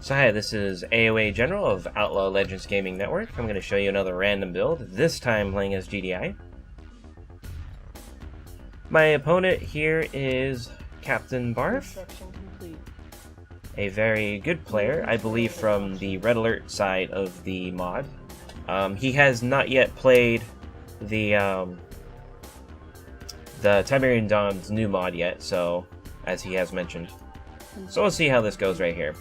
So hi, this is AOA General of Outlaw Legends Gaming Network. I'm going to show you another random build, this time playing as GDI. My opponent here is Captain Barf, a very good player, I believe from the Red Alert side of the mod. He has not yet played the Tiberian Dawn's new mod yet, so as he has mentioned. So we'll see how this goes right here.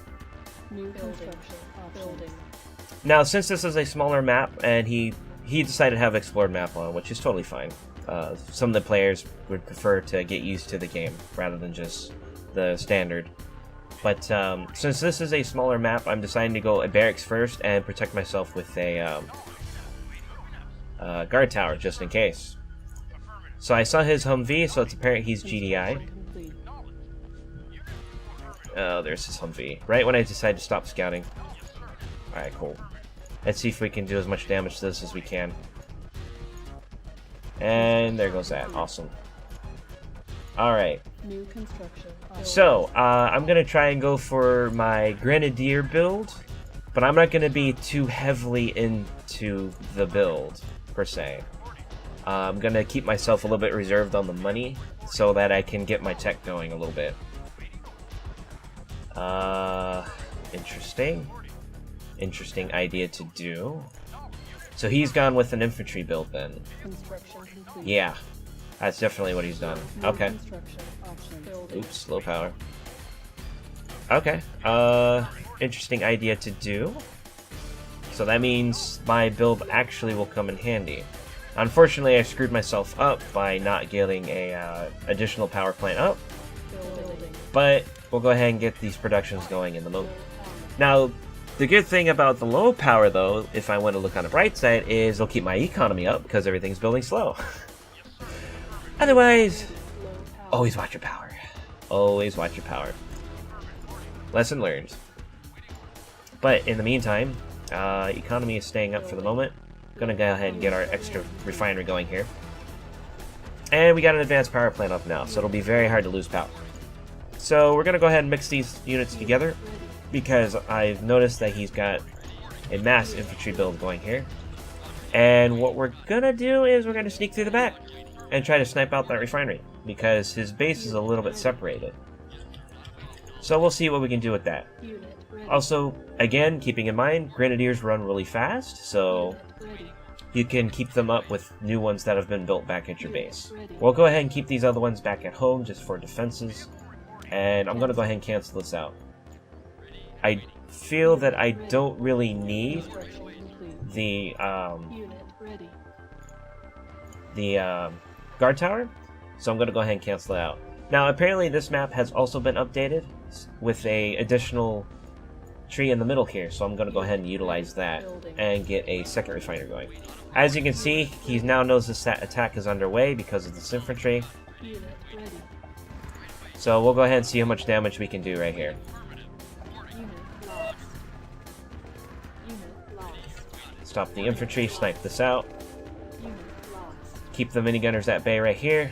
Now, since this is a smaller map, and he decided to have explored map on, which is totally fine. Some of the players would prefer to get used to the game rather than just the standard. But since this is a smaller map, I'm deciding to go a barracks first and protect myself with a guard tower just in case. So I saw his Humvee, so it's apparent he's GDI. Oh, there's his Humvee. Right when I decide to stop scouting. Alright, cool. Let's see if we can do as much damage to this as we can. And there goes that. Awesome. Alright. So, I'm going to try and go for my Grenadier build. But I'm not going to be too heavily into the build, per se. I'm going to keep myself a little bit reserved on the money so that I can get my tech going a little bit. Interesting idea to do. So he's gone with an infantry build then. Yeah, that's definitely what he's done. Okay. Oops, low power. Okay, interesting idea to do. So that means my build actually will come in handy. Unfortunately, I screwed myself up by not getting a additional power plant up. But we'll go ahead and get these productions going in the moment. Now, the good thing about the low power, though, if I want to look on the bright side, is it'll keep my economy up because everything's building slow. Otherwise, always watch your power. Always watch your power. Lesson learned. But in the meantime, economy is staying up for the moment. Gonna go ahead and get our extra refinery going here. And we got an advanced power plant up now, so it'll be very hard to lose power. So we're going to go ahead and mix these units together because I've noticed that he's got a mass infantry build going here. And what we're going to do is we're going to sneak through the back and try to snipe out that refinery because his base is a little bit separated. So we'll see what we can do with that. Also, again, keeping in mind, Grenadiers run really fast, so you can keep them up with new ones that have been built back at your base. We'll go ahead and keep these other ones back at home just for defenses. And I'm going to go ahead and cancel this out. I feel that I don't really need the guard tower, so I'm going to go ahead and cancel it out. Now, apparently this map has also been updated with a additional tree in the middle here, so I'm going to go ahead and utilize that and get a second refiner going. As you can see, he now knows this attack is underway because of this infantry. So we'll go ahead and see how much damage we can do right here. Stop the infantry, snipe this out. Keep the minigunners at bay right here.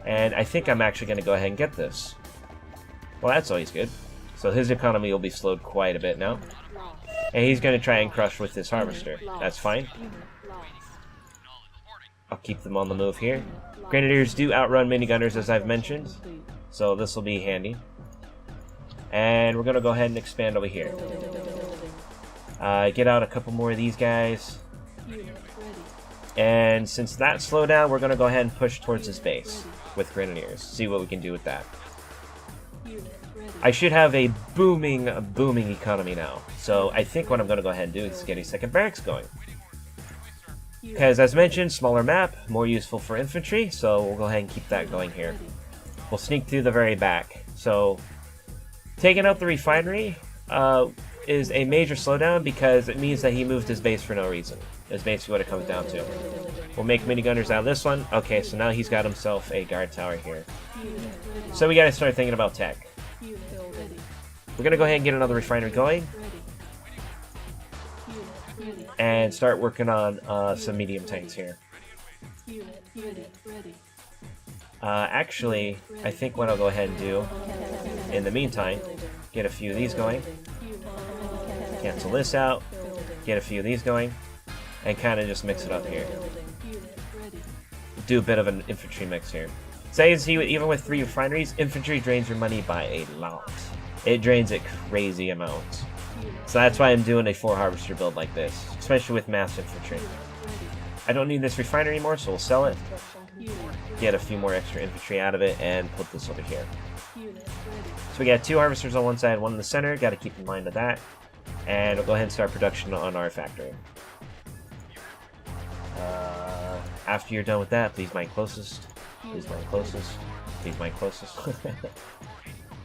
And I think I'm actually going to go ahead and get this. Well, that's always good. So his economy will be slowed quite a bit now. And he's going to try and crush with this harvester. That's fine. I'll keep them on the move here. Grenadiers do outrun minigunners, as I've mentioned. So this will be handy. And we're going to go ahead and expand over here. Get out a couple more of these guys. And since that slowed down, we're going to go ahead and push towards his base with Grenadiers. See what we can do with that. I should have a booming economy now. So I think what I'm going to go ahead and do is get a second barracks going. Because as mentioned, smaller map, more useful for infantry. So we'll go ahead and keep that going here. We'll sneak through the very back. So, taking out the refinery is a major slowdown because it means that he moved his base for no reason. Is basically what it comes down to. We'll make minigunners out of this one. Okay, so now he's got himself a guard tower here. So we gotta start thinking about tech. We're gonna go ahead and get another refinery going. And start working on some medium tanks here. Actually, I think what I'll go ahead and do in the meantime Get a few of these going. Cancel this out. Get a few of these going. And kind of just mix it up here. Do a bit of an infantry mix here. So you can see, even with 3 refineries, infantry drains your money by a lot. It drains it crazy amounts. So that's why I'm doing a 4 harvester build like this, especially with mass infantry. I don't need this refinery anymore, so we'll sell it. Get a few more extra infantry out of it, and put this over here. So we got 2 harvesters on one side, 1 in the center. Got to keep in mind of that. And we'll go ahead and start production on our factory. After you're done with that, please mine closest. Please mine closest. Please mine closest.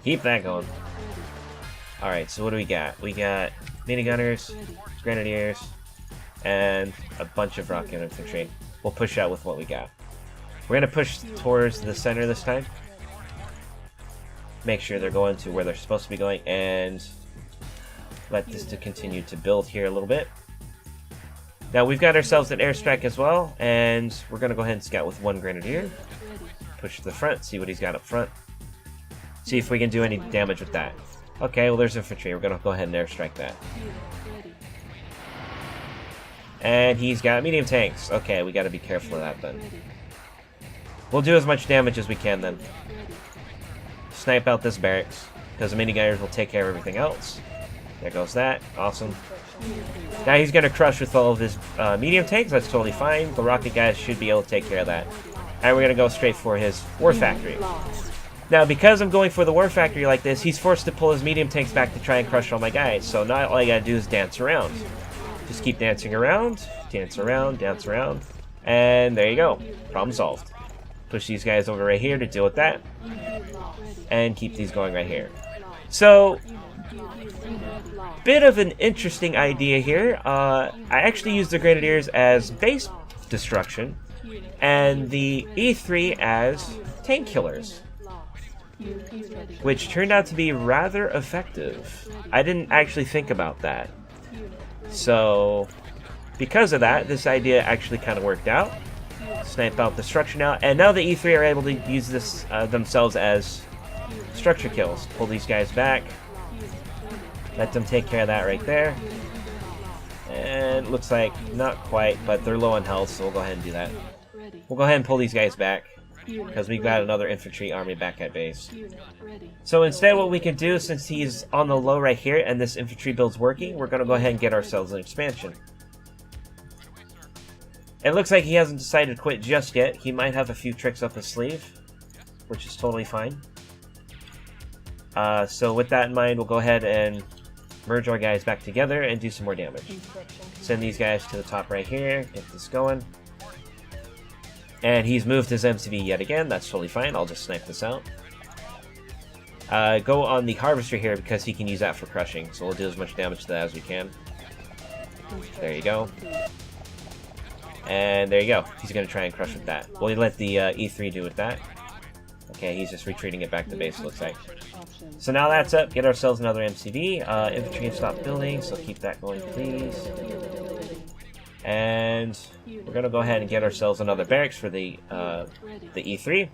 Keep that going. Alright, so what do we got? We got minigunners, grenadiers, and a bunch of rocket infantry. We'll push out with what we got. We're going to push towards the center this time. Make sure they're going to where they're supposed to be going, and let this to continue to build here a little bit. Now we've got ourselves an airstrike as well, and we're going to go ahead and scout with 1 grenadier. Push to the front, see what he's got up front. See if we can do any damage with that. Okay, well there's infantry. We're going to go ahead and airstrike that. And he's got medium tanks. Okay, we got to be careful of that then. We'll do as much damage as we can then. Snipe out this barracks, because the minigunners will take care of everything else. There goes that. Awesome. Now he's going to crush with all of his medium tanks. That's totally fine. The rocket guys should be able to take care of that. And we're going to go straight for his war factory. Now, because I'm going for the war factory like this, he's forced to pull his medium tanks back to try and crush all my guys. So now all I got to do is dance around. Just keep dancing around, dance around, dance around. And there you go. Problem solved. Push these guys over right here to deal with that. And keep these going right here. So, bit of an interesting idea here. I actually use the grenadiers as base destruction, and the E3 as tank killers, which turned out to be rather effective. I didn't actually think about that. So, because of that, this idea actually kind of worked out. Snipe out the structure now, and now the E3 are able to use this themselves as structure kills. Pull these guys back. Let them take care of that right there. And looks like not quite, but they're low on health, so we'll go ahead and do that. We'll go ahead and pull these guys back, because we've got another infantry army back at base. So instead what we can do, since he's on the low right here and this infantry build's working, we're going to go ahead and get ourselves an expansion. It looks like he hasn't decided to quit just yet. He might have a few tricks up his sleeve, which is totally fine. So with that in mind, we'll go ahead and merge our guys back together and do some more damage. Send these guys to the top right here, get this going. And he's moved his MCV yet again. That's totally fine. I'll just snipe this out. Go on the harvester here because he can use that for crushing. So we'll do as much damage to that as we can. There you go. And there you go. He's going to try and crush with that. We'll let the E3 do with that. Okay, he's just retreating it back to base, looks like. So now that's up. Get ourselves another MCV. Infantry can stop building, so keep that going, please. And we're going to go ahead and get ourselves another barracks for the E3.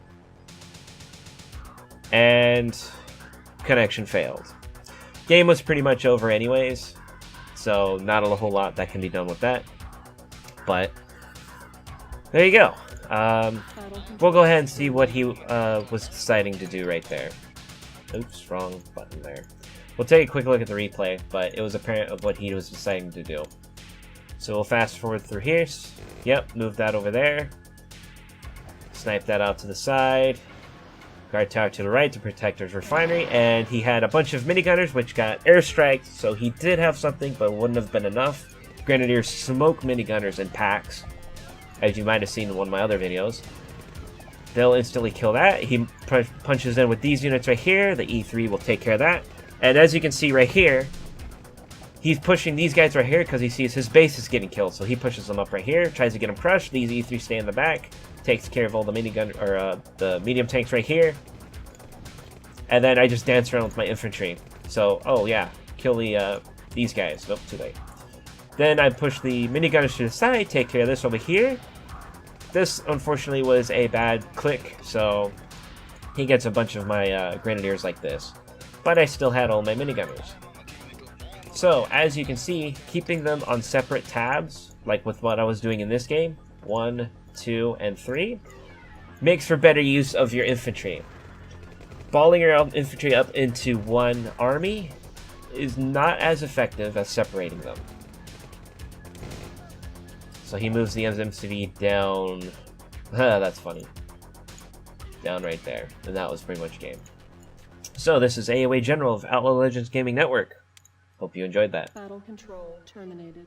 And connection failed. Game was pretty much over anyways, so not a whole lot that can be done with that. But there you go. We'll go ahead and see what he was deciding to do right there. Oops, wrong button there. We'll take a quick look at the replay, but it was apparent of what he was deciding to do. So we'll fast forward through here. Yep, move that over there. Snipe that out to the side. Guard tower to the right to protect his refinery. And he had a bunch of minigunners, which got airstriked. So he did have something, but wouldn't have been enough. Grenadiers smoke minigunners in packs, as you might have seen in one of my other videos. They'll instantly kill that. He punches in with these units right here. The E3 will take care of that. And as you can see right here, he's pushing these guys right here because he sees his base is getting killed. So he pushes them up right here, tries to get them crushed. These E3 stay in the back, takes care of all the minigun or the medium tanks right here. And then I just dance around with my infantry. So, oh yeah, kill the these guys. Nope, too late. Then I push the minigunners to the side, take care of this over here. This, unfortunately, was a bad click, so he gets a bunch of my grenadiers like this. but I still had all my minigunners. So, as you can see, keeping them on separate tabs, like with what I was doing in this game, 1, 2, and 3, makes for better use of your infantry. Balling your infantry up into one army is not as effective as separating them. So he moves the infantry down. That's funny. Down right there. And that was pretty much game. So this is AOA General of Outlaw Legends Gaming Network. Hope you enjoyed that. Battle control terminated.